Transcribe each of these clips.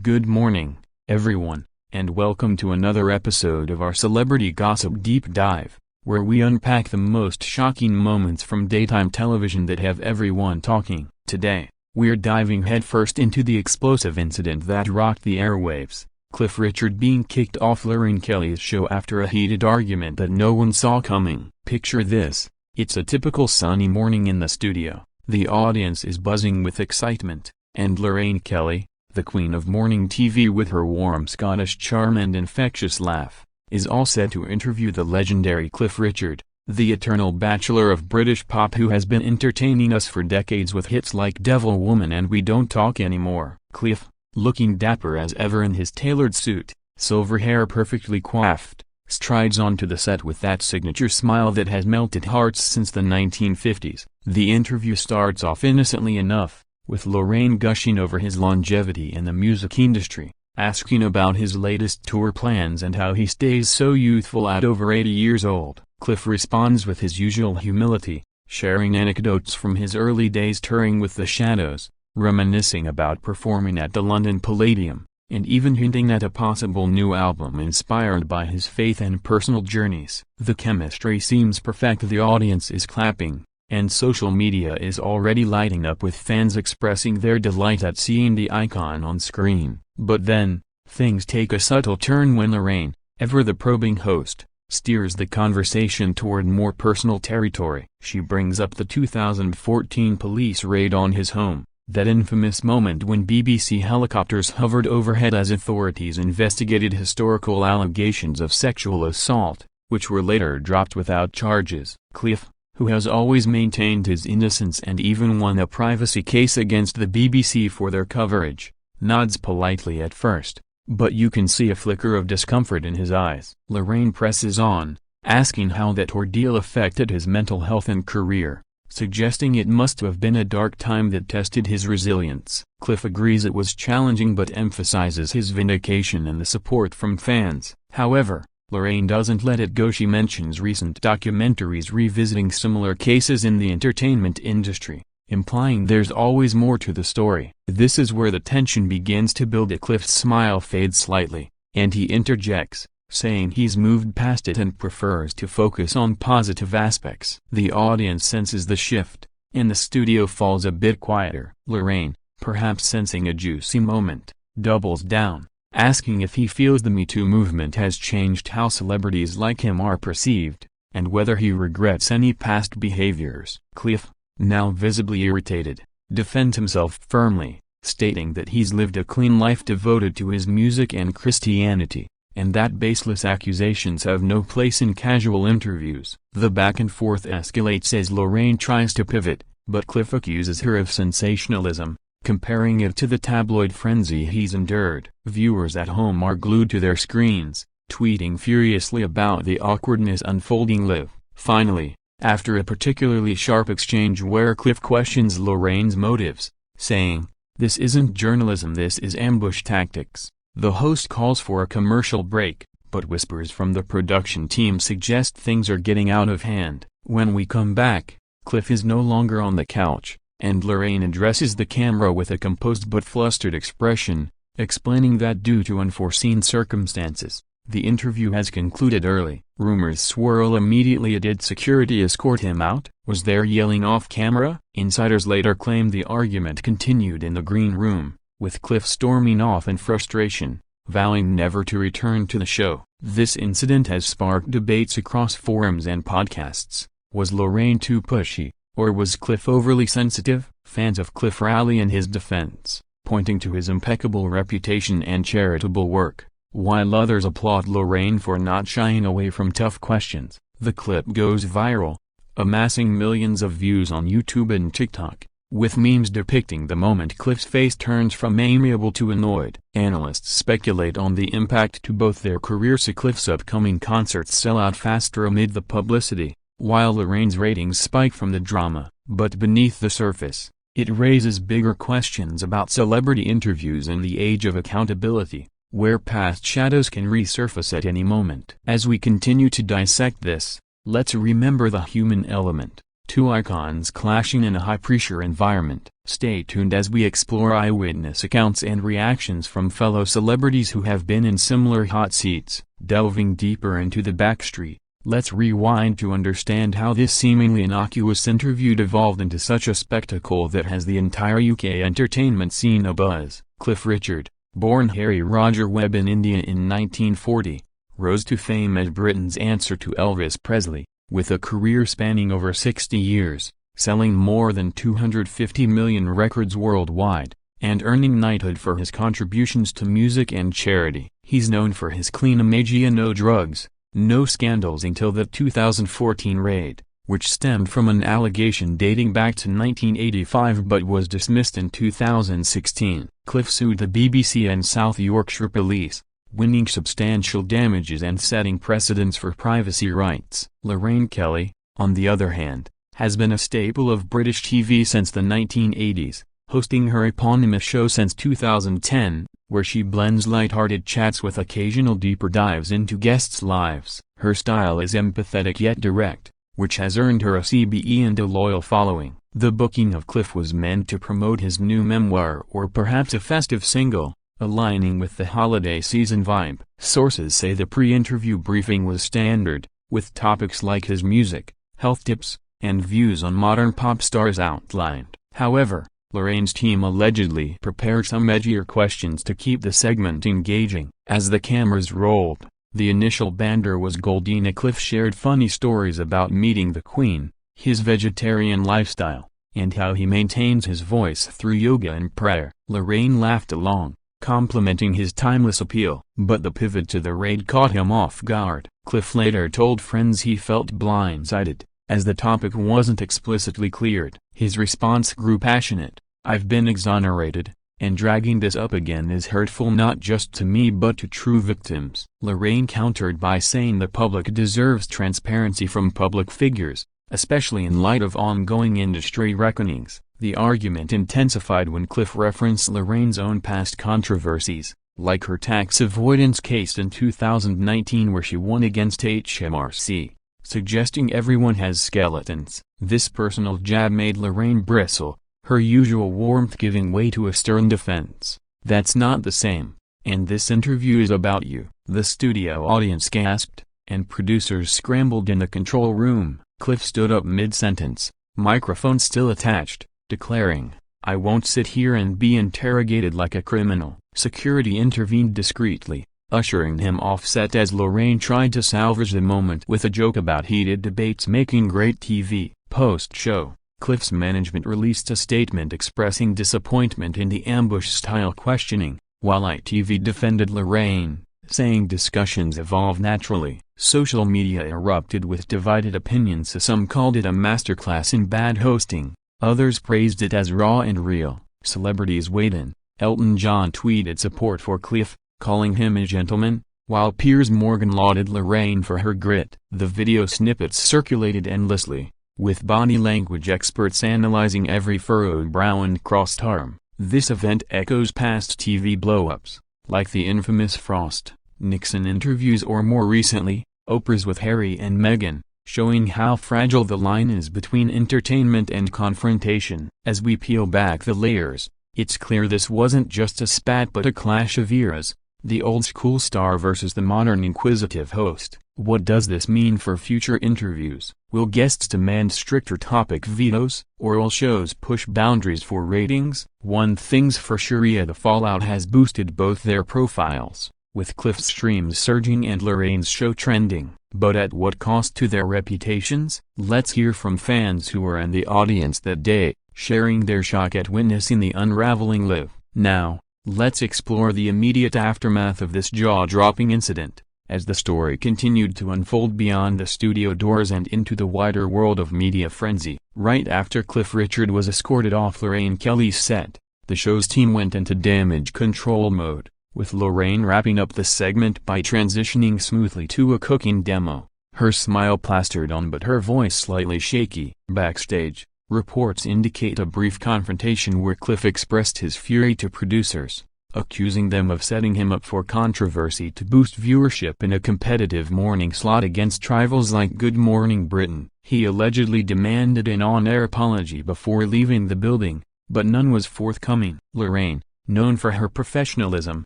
Good morning, everyone, and welcome to another episode of our Celebrity Gossip Deep Dive, where we unpack the most shocking moments from daytime television that have everyone talking. Today, we're diving headfirst into the explosive incident that rocked the airwaves, Cliff Richard being kicked off Lorraine Kelly's show after a heated argument that no one saw coming. Picture this: it's a typical sunny morning in the studio, the audience is buzzing with excitement, and Lorraine Kelly, the queen of morning TV with her warm Scottish charm and infectious laugh, is all set to interview the legendary Cliff Richard, the eternal bachelor of British pop who has been entertaining us for decades with hits like Devil Woman and We Don't Talk Anymore. Cliff, looking dapper as ever in his tailored suit, silver hair perfectly coiffed, strides onto the set with that signature smile that has melted hearts since the 1950s. The interview starts off innocently enough, with Lorraine gushing over his longevity in the music industry, asking about his latest tour plans and how he stays so youthful at over 80 years old. Cliff responds with his usual humility, sharing anecdotes from his early days touring with the Shadows, reminiscing about performing at the London Palladium, and even hinting at a possible new album inspired by his faith and personal journeys. The chemistry seems perfect, the audience is clapping, and social media is already lighting up with fans expressing their delight at seeing the icon on screen. But then, things take a subtle turn when Lorraine, ever the probing host, steers the conversation toward more personal territory. She brings up the 2014 police raid on his home, that infamous moment when BBC helicopters hovered overhead as authorities investigated historical allegations of sexual assault, which were later dropped without charges. Cliff, who has always maintained his innocence and even won a privacy case against the BBC for their coverage, nods politely at first, but you can see a flicker of discomfort in his eyes. Lorraine presses on, asking how that ordeal affected his mental health and career, suggesting it must have been a dark time that tested his resilience. Cliff agrees it was challenging but emphasizes his vindication and the support from fans. However, Lorraine doesn't let it go. She mentions recent documentaries revisiting similar cases in the entertainment industry, implying there's always more to the story. This is where the tension begins to build. Cliff's smile fades slightly, and he interjects, saying he's moved past it and prefers to focus on positive aspects. The audience senses the shift, and the studio falls a bit quieter. Lorraine, perhaps sensing a juicy moment, doubles down, asking if he feels the Me Too movement has changed how celebrities like him are perceived, and whether he regrets any past behaviors. Cliff, now visibly irritated, defends himself firmly, stating that he's lived a clean life devoted to his music and Christianity, and that baseless accusations have no place in casual interviews. The back and forth escalates as Lorraine tries to pivot, but Cliff accuses her of sensationalism, comparing it to the tabloid frenzy he's endured. Viewers at home are glued to their screens, tweeting furiously about the awkwardness unfolding live. Finally, after a particularly sharp exchange where Cliff questions Lorraine's motives, saying, "This isn't journalism, this is ambush tactics," the host calls for a commercial break, but whispers from the production team suggest things are getting out of hand. When we come back, Cliff is no longer on the couch, and Lorraine addresses the camera with a composed but flustered expression, explaining that due to unforeseen circumstances, the interview has concluded early. Rumors swirl immediately. Did security escort him out? Was there yelling off camera? Insiders later claimed the argument continued in the green room, with Cliff storming off in frustration, vowing never to return to the show. This incident has sparked debates across forums and podcasts. Was Lorraine too pushy, or was Cliff overly sensitive? Fans of Cliff rally in his defense, pointing to his impeccable reputation and charitable work, while others applaud Lorraine for not shying away from tough questions. The clip goes viral, amassing millions of views on YouTube and TikTok, with memes depicting the moment Cliff's face turns from amiable to annoyed. Analysts speculate on the impact to both their careers. Cliff's upcoming concerts sell out faster amid the publicity, while Lorraine's ratings spike from the drama. But beneath the surface, it raises bigger questions about celebrity interviews in the age of accountability, where past shadows can resurface at any moment. As we continue to dissect this, let's remember the human element. Two icons clashing in a high-pressure environment, Stay tuned as we explore eyewitness accounts and reactions from fellow celebrities who have been in similar hot seats. Delving deeper into the backstreet, let's rewind to understand how this seemingly innocuous interview devolved into such a spectacle that has the entire UK entertainment scene abuzz. Cliff Richard, born Harry Roger Webb in India in 1940, rose to fame as Britain's answer to Elvis Presley, with a career spanning over 60 years, selling more than 250 million records worldwide, and earning knighthood for his contributions to music and charity. He's known for his clean image and no drugs, no scandals until the 2014 raid, which stemmed from an allegation dating back to 1985 but was dismissed in 2016. Cliff sued the BBC and South Yorkshire Police, winning substantial damages and setting precedents for privacy rights. Lorraine Kelly, on the other hand, has been a staple of British TV since the 1980s, hosting her eponymous show since 2010, where she blends light-hearted chats with occasional deeper dives into guests' lives. Her style is empathetic yet direct, which has earned her a CBE and a loyal following. The booking of Cliff was meant to promote his new memoir or perhaps a festive single, aligning with the holiday season vibe. Sources say the pre-interview briefing was standard, with topics like his music, health tips, and views on modern pop stars outlined. However, Lorraine's team allegedly prepared some edgier questions to keep the segment engaging. As the cameras rolled, the initial banter was golden. Cliff shared funny stories about meeting the Queen, his vegetarian lifestyle, and how he maintains his voice through yoga and prayer. Lorraine laughed along, complimenting his timeless appeal. But the pivot to the raid caught him off guard. Cliff later told friends he felt blindsided, as the topic wasn't explicitly cleared. His response grew passionate: "I've been exonerated, and dragging this up again is hurtful not just to me but to true victims." Lorraine countered by saying the public deserves transparency from public figures, especially in light of ongoing industry reckonings. The argument intensified when Cliff referenced Lorraine's own past controversies, like her tax avoidance case in 2019 where she won against HMRC, suggesting everyone has skeletons. This personal jab made Lorraine bristle, her usual warmth giving way to a stern defense. "That's not the same, and this interview is about you," the studio audience gasped, and producers scrambled in the control room. Cliff stood up mid-sentence, microphone still attached, declaring, "I won't sit here and be interrogated like a criminal." Security intervened discreetly, ushering him off set as Lorraine tried to salvage the moment with a joke about heated debates making great TV. Post-show, Cliff's management released a statement expressing disappointment in the ambush-style questioning, while ITV defended Lorraine, saying discussions evolve naturally. Social media erupted with divided opinions. Some called it a masterclass in bad hosting, others praised it as raw and real. Celebrities weighed in. Elton John tweeted support for Cliff, calling him a gentleman, while Piers Morgan lauded Lorraine for her grit. The video snippets circulated endlessly, with body language experts analyzing every furrowed brow and crossed arm. This event echoes past TV blow-ups, like the infamous Frost, Nixon interviews or more recently, Oprah's with Harry and Meghan, showing how fragile the line is between entertainment and confrontation. As we peel back the layers, it's clear this wasn't just a spat but a clash of eras, the old-school star versus the modern inquisitive host. What does this mean for future interviews? Will guests demand stricter topic vetoes, or will shows push boundaries for ratings? One thing's for sure, the fallout has boosted both their profiles, with Cliff's streams surging and Lorraine's show trending. But at what cost to their reputations? Let's hear from fans who were in the audience that day, sharing their shock at witnessing the unraveling live. Now, let's explore the immediate aftermath of this jaw-dropping incident, as the story continued to unfold beyond the studio doors and into the wider world of media frenzy. Right after Cliff Richard was escorted off Lorraine Kelly's set, the show's team went into damage control mode, with Lorraine wrapping up the segment by transitioning smoothly to a cooking demo, her smile plastered on but her voice slightly shaky. Backstage, reports indicate a brief confrontation where Cliff expressed his fury to producers, accusing them of setting him up for controversy to boost viewership in a competitive morning slot against rivals like Good Morning Britain. He allegedly demanded an on-air apology before leaving the building, but none was forthcoming. Lorraine, known for her professionalism,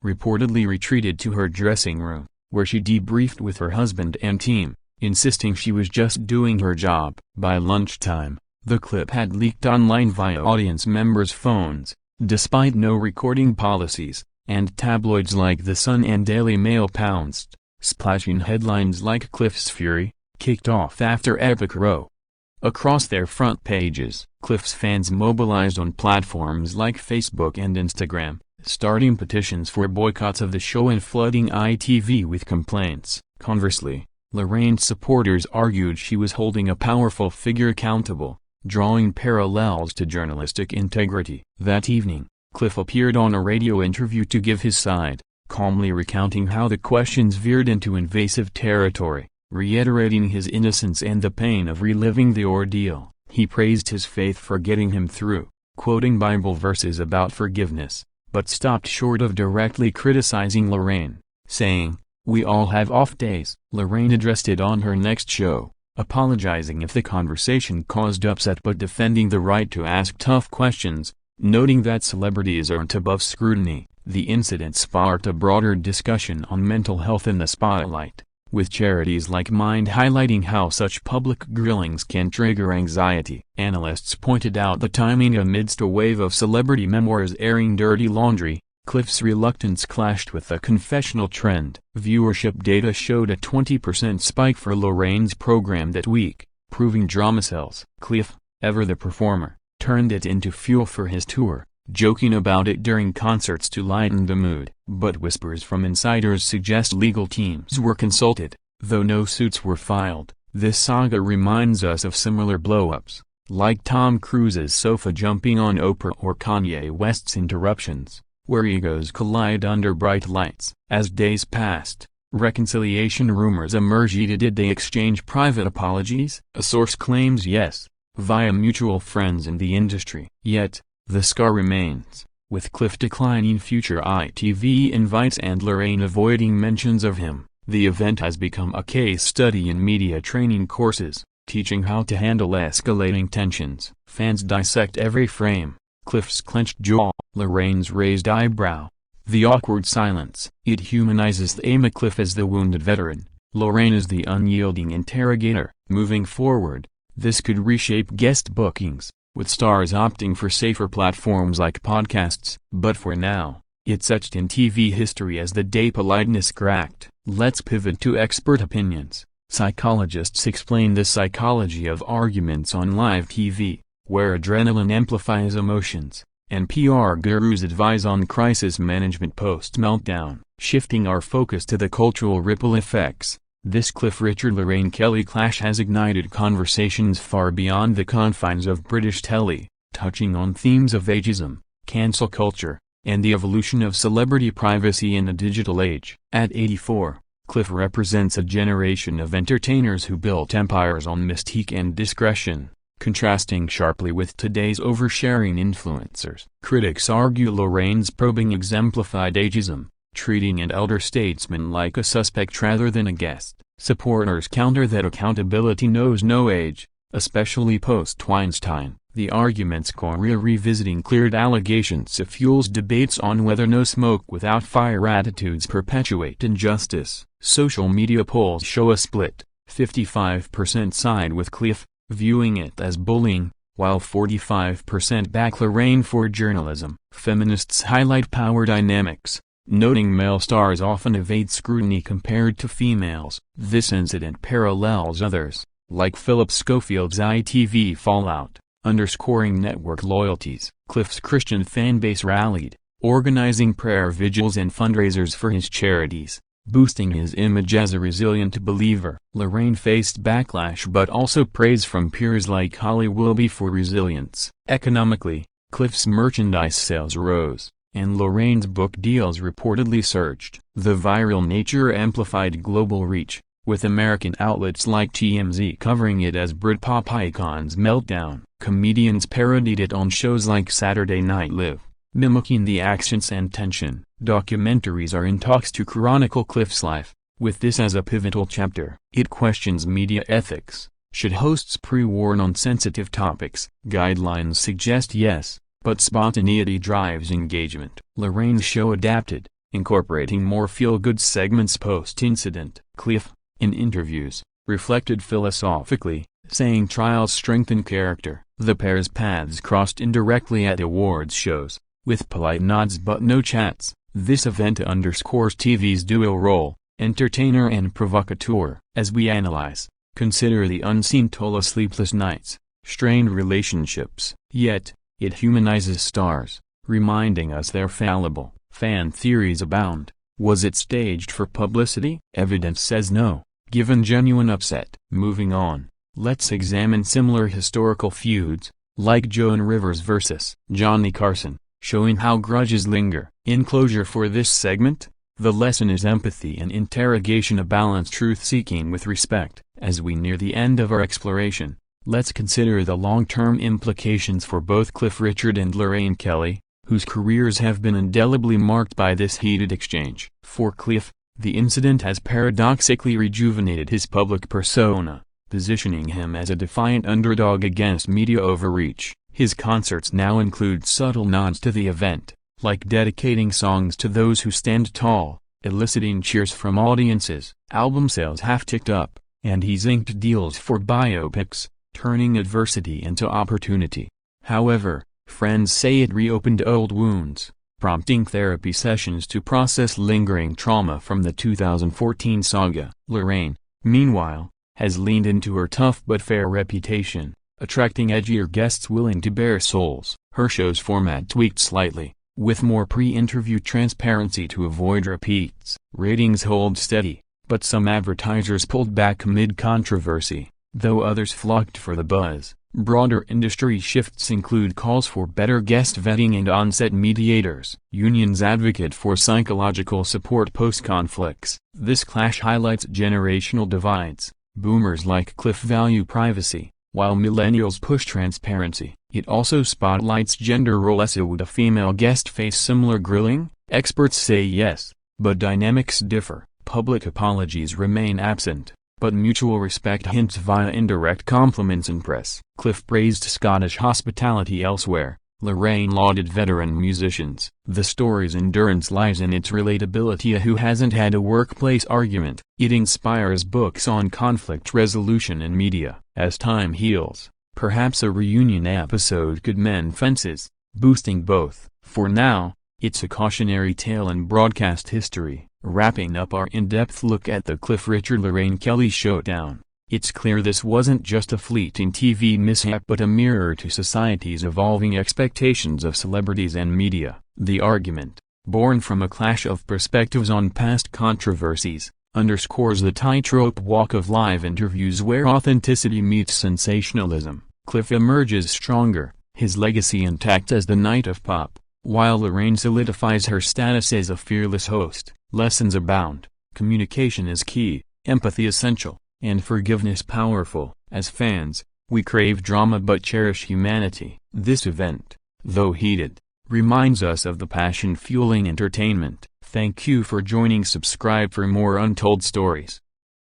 reportedly retreated to her dressing room, where she debriefed with her husband and team, insisting she was just doing her job. By lunchtime, the clip had leaked online via audience members' phones, despite no recording policies, and tabloids like The Sun and Daily Mail pounced, splashing headlines like "Cliff's Fury, kicked off after epic row" across their front pages. Cliff's fans mobilized on platforms like Facebook and Instagram, starting petitions for boycotts of the show and flooding ITV with complaints. Conversely, Lorraine's supporters argued she was holding a powerful figure accountable, drawing parallels to journalistic integrity. That evening, Cliff appeared on a radio interview to give his side, calmly recounting how the questions veered into invasive territory, reiterating his innocence and the pain of reliving the ordeal. He praised his faith for getting him through, quoting Bible verses about forgiveness, but stopped short of directly criticizing Lorraine, saying, "We all have off days." Lorraine addressed it on her next show, apologizing if the conversation caused upset but defending the right to ask tough questions, noting that celebrities aren't above scrutiny. The incident sparked a broader discussion on mental health in the spotlight, with charities like Mind highlighting how such public grillings can trigger anxiety. Analysts pointed out the timing amidst a wave of celebrity memoirs airing dirty laundry. Cliff's reluctance clashed with the confessional trend. Viewership data showed a 20% spike for Lorraine's program that week, proving drama sells. Cliff, ever the performer, turned it into fuel for his tour, joking about it during concerts to lighten the mood. But whispers from insiders suggest legal teams were consulted, though no suits were filed. This saga reminds us of similar blow-ups, like Tom Cruise's sofa jumping on Oprah or Kanye West's interruptions, where egos collide under bright lights. As days passed, reconciliation rumors emerged. Did they exchange private apologies? A source claims yes, via mutual friends in the industry. Yet, the scar remains, with Cliff declining future ITV invites and Lorraine avoiding mentions of him. The event has become a case study in media training courses, teaching how to handle escalating tensions. Fans dissect every frame: Cliff's clenched jaw, Lorraine's raised eyebrow, the awkward silence. It humanizes Cliff as the wounded veteran, Lorraine as the unyielding interrogator. Moving forward, this could reshape guest bookings, with stars opting for safer platforms like podcasts. But for now, it's etched in TV history as the day politeness cracked. Let's pivot to expert opinions. Psychologists explain the psychology of arguments on live TV, where adrenaline amplifies emotions, and PR gurus advise on crisis management post-meltdown. Shifting our focus to the cultural ripple effects, this Cliff Richard-Lorraine Kelly clash has ignited conversations far beyond the confines of British telly, touching on themes of ageism, cancel culture, and the evolution of celebrity privacy in the digital age. At 84, Cliff represents a generation of entertainers who built empires on mystique and discretion, contrasting sharply with today's oversharing influencers. Critics argue Lorraine's probing exemplified ageism, treating an elder statesman like a suspect rather than a guest. Supporters counter that accountability knows no age, especially post-Weinstein. The argument's core revisiting cleared allegations fuels debates on whether no smoke without fire attitudes perpetuate injustice. Social media polls show a split: 55% side with Cliff, viewing it as bullying, while 45% back Lorraine for journalism. Feminists highlight power dynamics, noting male stars often evade scrutiny compared to females. This incident parallels others, like Philip Schofield's ITV fallout, underscoring network loyalties. Cliff's Christian fanbase rallied, organizing prayer vigils and fundraisers for his charities, boosting his image as a resilient believer. Lorraine faced backlash but also praise from peers like Holly Willoughby for resilience. Economically, Cliff's merchandise sales rose, and Lorraine's book deals reportedly surged. The viral nature amplified global reach, with American outlets like TMZ covering it as Britpop icon's meltdown. Comedians parodied it on shows like Saturday Night Live, mimicking the accents and tension. Documentaries are in talks to chronicle Cliff's life, with this as a pivotal chapter. It questions media ethics. Should hosts pre-warn on sensitive topics? Guidelines suggest yes, but spontaneity drives engagement. Lorraine's show adapted, incorporating more feel-good segments post-incident. Cliff, in interviews, reflected philosophically, saying trials strengthen character. The pair's paths crossed indirectly at awards shows, with polite nods but no chats. This event underscores TV's dual role, entertainer and provocateur. As we analyze, consider the unseen toll of sleepless nights, strained relationships. Yet, it humanizes stars, reminding us they're fallible. Fan theories abound. Was it staged for publicity? Evidence says no, given genuine upset. Moving on, let's examine similar historical feuds, like Joan Rivers vs. Johnny Carson, showing how grudges linger. In closure for this segment, the lesson is empathy and interrogation, a balanced truth-seeking with respect. As we near the end of our exploration, let's consider the long-term implications for both Cliff Richard and Lorraine Kelly, whose careers have been indelibly marked by this heated exchange. For Cliff, the incident has paradoxically rejuvenated his public persona, positioning him as a defiant underdog against media overreach. His concerts now include subtle nods to the event, like dedicating songs to those who stand tall, eliciting cheers from audiences. Album sales have ticked up, and he's inked deals for biopics, turning adversity into opportunity. However, friends say it reopened old wounds, prompting therapy sessions to process lingering trauma from the 2014 saga. Lorraine, meanwhile, has leaned into her tough but fair reputation, attracting edgier guests willing to bare souls. Her show's format tweaked slightly, with more pre-interview transparency to avoid repeats. Ratings hold steady, but some advertisers pulled back amid controversy, though others flocked for the buzz. Broader industry shifts include calls for better guest vetting and on-set mediators. Unions advocate for psychological support post-conflicts. This clash highlights generational divides. Boomers like Cliff value privacy, while millennials push transparency. It also spotlights gender roles. Would a female guest face similar grilling? Experts say yes, but dynamics differ. Public apologies remain absent, but mutual respect hints via indirect compliments in press. Cliff praised Scottish hospitality elsewhere. Lorraine lauded veteran musicians. The story's endurance lies in its relatability. Who hasn't had a workplace argument? It inspires books on conflict resolution in media. As time heals, perhaps a reunion episode could mend fences, boosting both. For now, it's a cautionary tale in broadcast history. Wrapping up our in-depth look at the Cliff Richard-Lorraine Kelly showdown, it's clear this wasn't just a fleeting TV mishap but a mirror to society's evolving expectations of celebrities and media. The argument, born from a clash of perspectives on past controversies, underscores the tightrope walk of live interviews where authenticity meets sensationalism. Cliff emerges stronger, his legacy intact as the Knight of Pop, while Lorraine solidifies her status as a fearless host. Lessons abound. Communication is key, empathy essential, and forgiveness powerful. As fans, we crave drama but cherish humanity. This event, though heated, reminds us of the passion fueling entertainment. Thank you for joining. Subscribe for more untold stories.